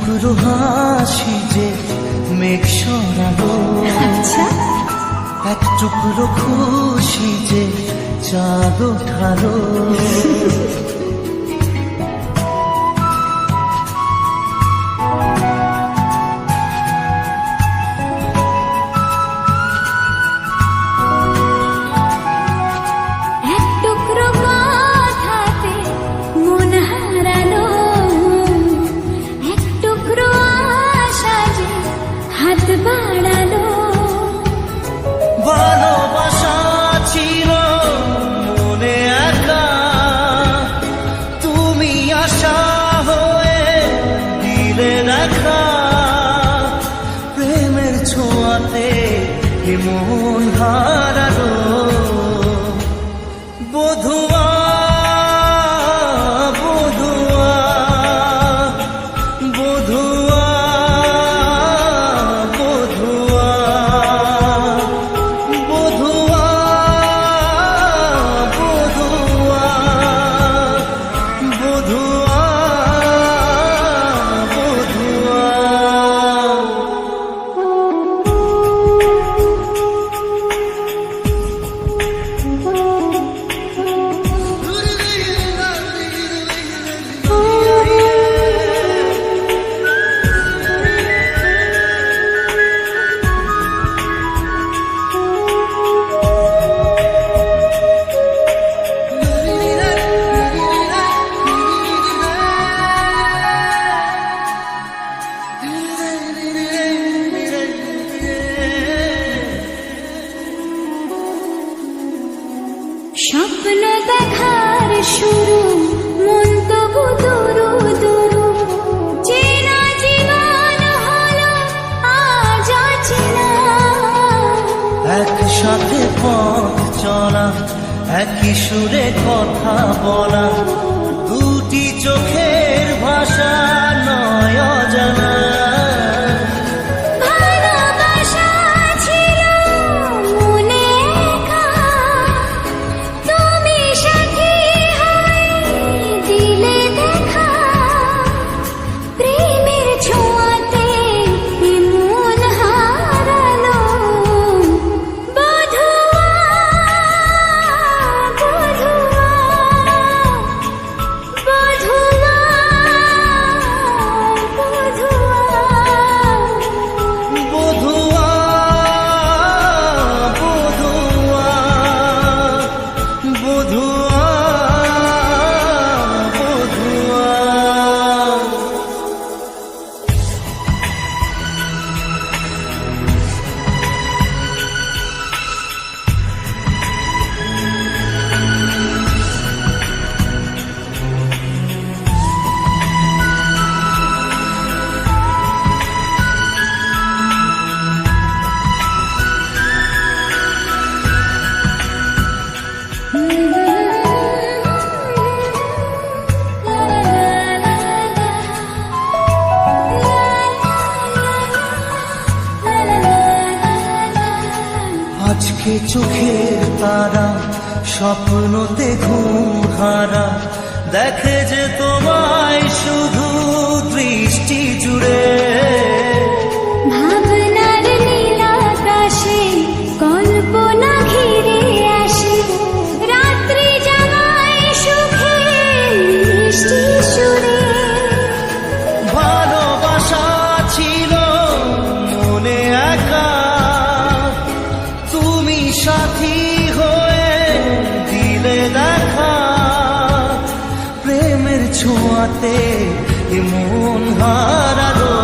টুকরো হাসি যে মেঘ সরালো, এক টুকরো খুশি যে চাঁদ ওঠালো। ভালোবাসা ছিল মনে একা, তুমি আশা হয়ে দিলে দেখা। প্রেমের ছোঁয়াতে মন হারালো, বধুয়া বধুয়া বধুয়া স্বপ্ন দেখার শুরু, মন তবু দুরু দুরু, চেনা জীবন হলো আজ অচেনা। একসাথে পথ চলা, একই সুরে কথা বলা, দুটি চোখের ভাষা নয় অজানা। আজকে চোখের তারা স্বপ্নতে ঘুম হারা, দেখে যে তোমায় শুধু দৃষ্টি জুড়ে। ভাবনার নীল আকাশে কল্পনা ঘিরে আসে, রাত্রি জাগায় সুখে মিষ্টি সুরে। ভালোবাসা ছিল মনে একা, তুমি সাথী হয়ে দিলে দেখা। প্রেমের ছোঁয়াতে মন হারালো।